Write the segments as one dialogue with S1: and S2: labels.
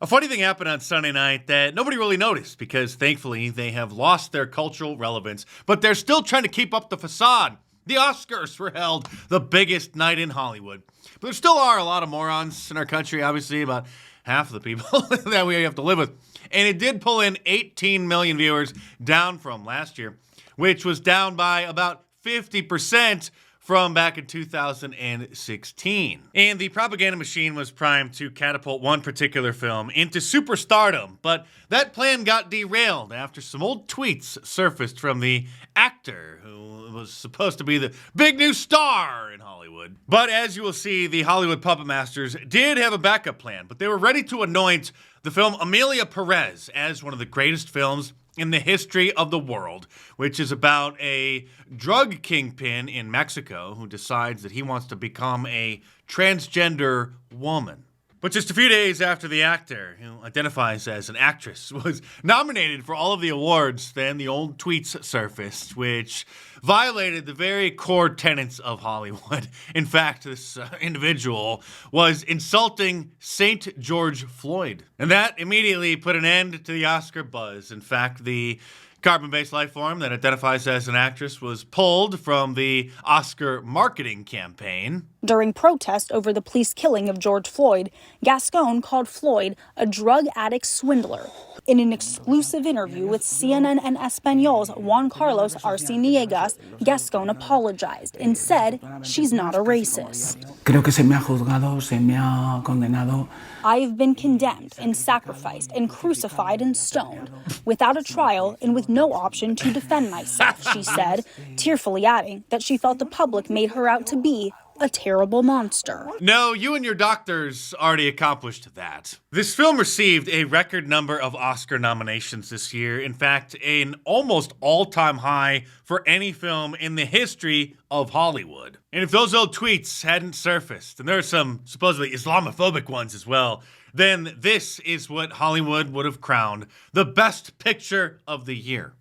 S1: A funny thing happened on Sunday night that nobody really noticed because thankfully they have lost their cultural relevance, but they're still trying to keep up the facade. The Oscars were held, the biggest night in Hollywood. But there still are a lot of morons in our country, obviously, about half of the people that we have to live with. And it did pull in 18 million viewers, down from last year, which was down by about 50% from back in 2016. And the propaganda machine was primed to catapult one particular film into superstardom, but that plan got derailed after some old tweets surfaced from the actor who was supposed to be the big new star in Hollywood. But as you will see, the Hollywood puppet masters did have a backup plan, but they were ready to anoint the film Emilia Perez as one of the greatest films in the history of the world, which is about a drug kingpin in Mexico who decides that he wants to become a transgender woman. But just a few days after the actor, who identifies as an actress, was nominated for all of the awards, then the old tweets surfaced, which violated the very core tenets of Hollywood. In fact, this individual was insulting St. George Floyd. And that immediately put an end to the Oscar buzz. In fact, the carbon-based life form that identifies as an actress was pulled from the Oscar marketing campaign.
S2: During protest over the police killing of George Floyd, Gascon called Floyd a drug addict swindler. In an exclusive interview with CNN and Español's Juan Carlos Arciniegas, Gascon apologized and said she's not a racist.
S3: Creo que se me ha juzgado, se me ha condenado.
S2: I've been condemned and sacrificed and crucified and stoned, without a trial and with no option to defend myself, she said, tearfully adding that she felt the public made her out to be a terrible monster.
S1: No, you and your doctors already accomplished that. This film received a record number of Oscar nominations this year. In fact, an almost all-time high for any film in the history of Hollywood. And if those old tweets hadn't surfaced, and there are some supposedly Islamophobic ones as well, then this is what Hollywood would have crowned the best picture of the year.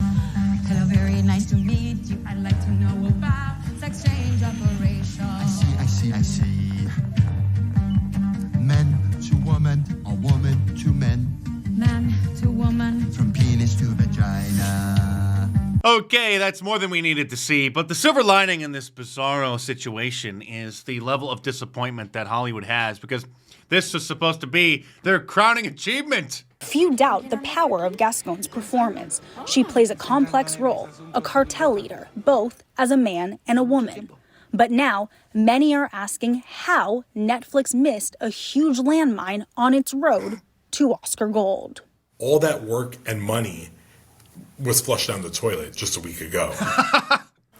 S4: Hello, very nice to meet you. I'd like to know about sex change operation.
S5: I see. Men to woman, or woman to men.
S4: Man to woman.
S5: From penis to vagina.
S1: Okay, that's more than we needed to see, but the silver lining in this bizarro situation is the level of disappointment that Hollywood has, because this was supposed to be their crowning achievement.
S2: Few doubt the power of Gascon's performance. She plays a complex role, a cartel leader, both as a man and a woman. But now, many are asking how Netflix missed a huge landmine on its road to Oscar Gold.
S6: All that work and money was flushed down the toilet just a week ago.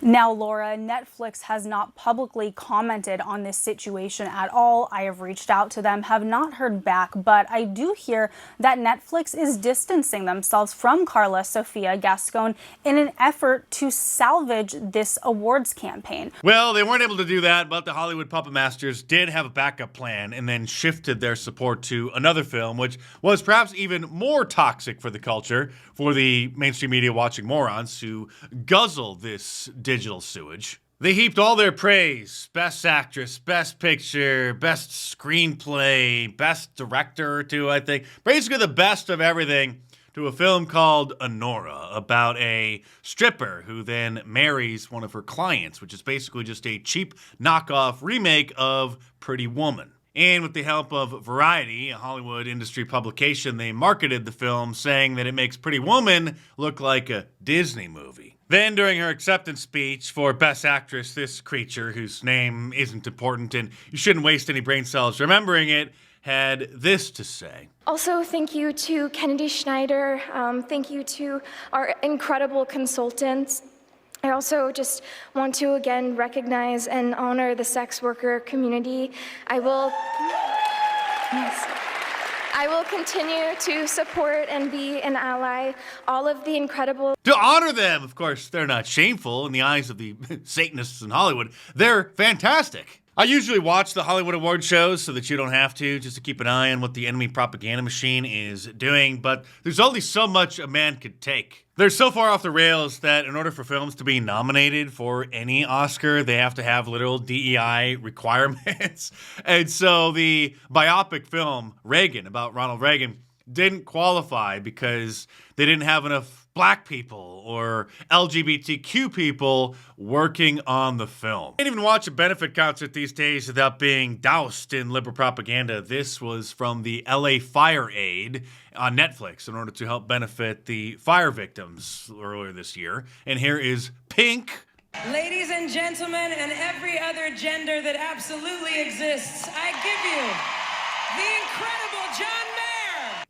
S2: Now, Laura, Netflix has not publicly commented on this situation at all. I have reached out to them, have not heard back, but I do hear that Netflix is distancing themselves from Carla Sofia Gascon in an effort to salvage this awards campaign.
S1: Well, they weren't able to do that, but the Hollywood puppet masters did have a backup plan and then shifted their support to another film, which was perhaps even more toxic for the culture, for the mainstream media watching morons who guzzle this digital sewage. They heaped all their praise, best actress, best picture, best screenplay, best director too, I think. Basically the best of everything to a film called Honora, about a stripper who then marries one of her clients, which is basically just a cheap knockoff remake of Pretty Woman. And with the help of Variety, a Hollywood industry publication, they marketed the film saying that it makes Pretty Woman look like a Disney movie. Then during her acceptance speech for Best Actress, this creature, whose name isn't important and you shouldn't waste any brain cells remembering it, had this to say.
S7: Also, thank you to Kennedy Schneider. Thank you to our incredible consultants. I also just want to again recognize and honor the sex worker community. I will continue to support and be an ally. All of the incredible...
S1: To honor them! Of course, they're not shameful in the eyes of the Satanists in Hollywood. They're fantastic. I usually watch the Hollywood award shows so that you don't have to, just to keep an eye on what the enemy propaganda machine is doing, but there's only so much a man could take. They're so far off the rails that in order for films to be nominated for any Oscar, they have to have literal DEI requirements. And so the biopic film, Reagan, about Ronald Reagan, didn't qualify because they didn't have enough black people or LGBTQ people working on the film. You can't even watch a benefit concert these days without being doused in liberal propaganda. This was from the LA Fire Aid on Netflix in order to help benefit the fire victims earlier this year. And here is Pink.
S8: Ladies and gentlemen, and every other gender that absolutely exists, I give you the incredible John Mayer.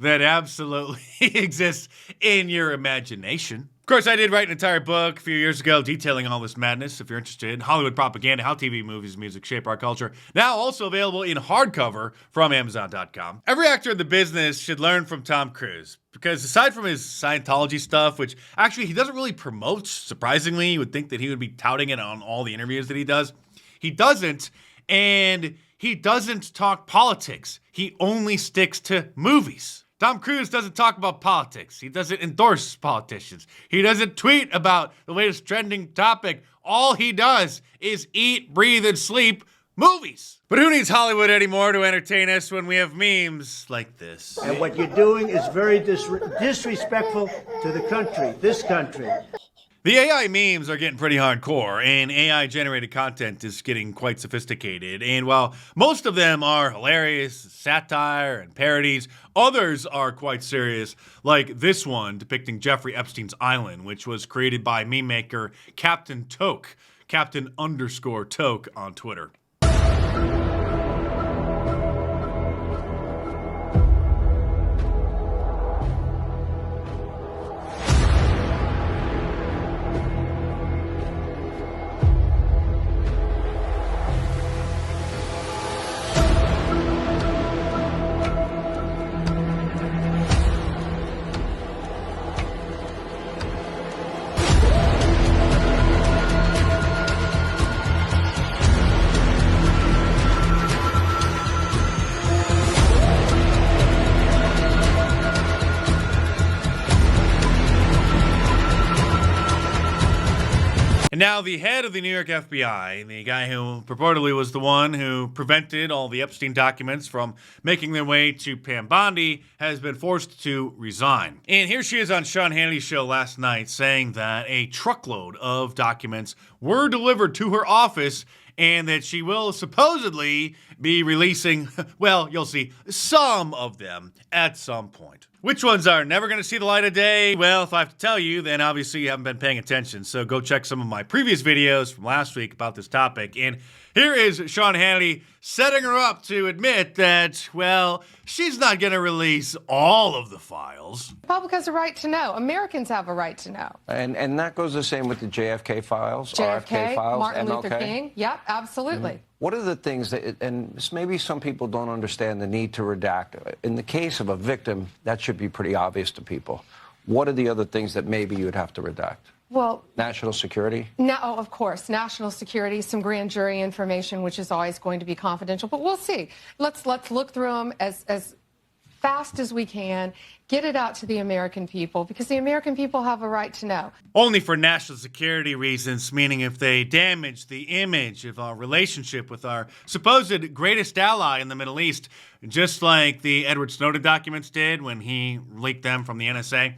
S1: That absolutely exists in your imagination. Of course, I did write an entire book a few years ago detailing all this madness. If you're interested, Hollywood Propaganda, How TV, Movies, Music Shape Our Culture. Now also available in hardcover from Amazon.com. Every actor in the business should learn from Tom Cruise, because aside from his Scientology stuff, which actually he doesn't really promote, surprisingly, you would think that he would be touting it on all the interviews that he does. He doesn't, and he doesn't talk politics. He only sticks to movies. Tom Cruise doesn't talk about politics. He doesn't endorse politicians. He doesn't tweet about the latest trending topic. All he does is eat, breathe, and sleep movies. But who needs Hollywood anymore to entertain us when we have memes like this?
S9: And what you're doing is very disrespectful to the country, this country.
S1: The AI memes are getting pretty hardcore, and AI-generated content is getting quite sophisticated. And while most of them are hilarious, satire, and parodies, others are quite serious, like this one depicting Jeffrey Epstein's island, which was created by meme maker Captain Toke, Captain_Toke on Twitter. And now the head of the New York FBI, the guy who purportedly was the one who prevented all the Epstein documents from making their way to Pam Bondi, has been forced to resign. And here she is on Sean Hannity's show last night saying that a truckload of documents were delivered to her office and that she will supposedly be releasing, well, you'll see, some of them at some point. Which ones are never going to see the light of day? Well, if I have to tell you, then obviously you haven't been paying attention. So go check some of my previous videos from last week about this topic. And here is Sean Hannity setting her up to admit that, well, she's not going to release all of the files.
S10: The public has a right to know. Americans have a right to know.
S11: And that goes the same with the JFK files,
S10: JFK,
S11: RFK files,
S10: Martin
S11: MLK.
S10: Luther King. Yep, absolutely.
S11: Mm-hmm. What are the things that, and maybe some people don't understand the need to redact. In the case of a victim, that should be pretty obvious to people. What are the other things that maybe you'd have to redact?
S10: Well,
S11: national security?
S10: No, of course, national security, some grand jury information, which is always going to be confidential. But we'll see. Let's look through them as fast as we can, get it out to the American people, because the American people have a right to know.
S1: Only for national security reasons, meaning if they damage the image of our relationship with our supposed greatest ally in the Middle East, just like the Edward Snowden documents did when he leaked them from the NSA.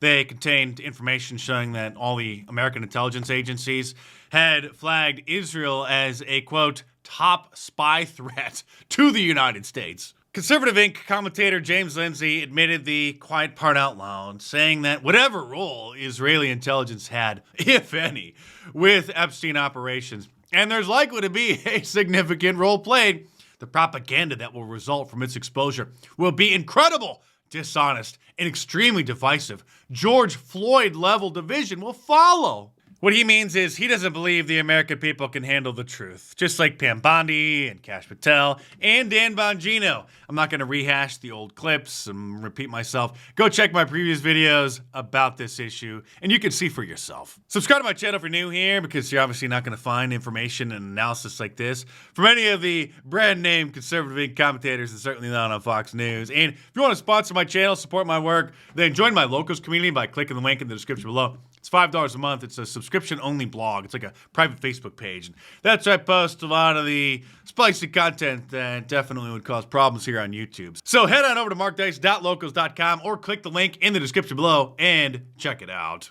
S1: They contained information showing that all the American intelligence agencies had flagged Israel as a, quote, top spy threat to the United States. Conservative Inc. commentator James Lindsay admitted the quiet part out loud, saying that whatever role Israeli intelligence had, if any, with Epstein operations, and there's likely to be a significant role played, the propaganda that will result from its exposure will be incredible, dishonest, and extremely divisive. George Floyd-level division will follow. What he means is he doesn't believe the American people can handle the truth. Just like Pam Bondi and Kash Patel and Dan Bongino. I'm not going to rehash the old clips and repeat myself. Go check my previous videos about this issue and you can see for yourself. Subscribe to my channel if you're new here because you're obviously not going to find information and analysis like this from any of the brand name conservative commentators and certainly not on Fox News. And if you want to sponsor my channel, support my work, then join my locals community by clicking the link in the description below. It's $5 a month. It's a subscription-only blog. It's like a private Facebook page. And that's where I post a lot of the spicy content that definitely would cause problems here on YouTube. So head on over to markdice.locals.com or click the link in the description below and check it out.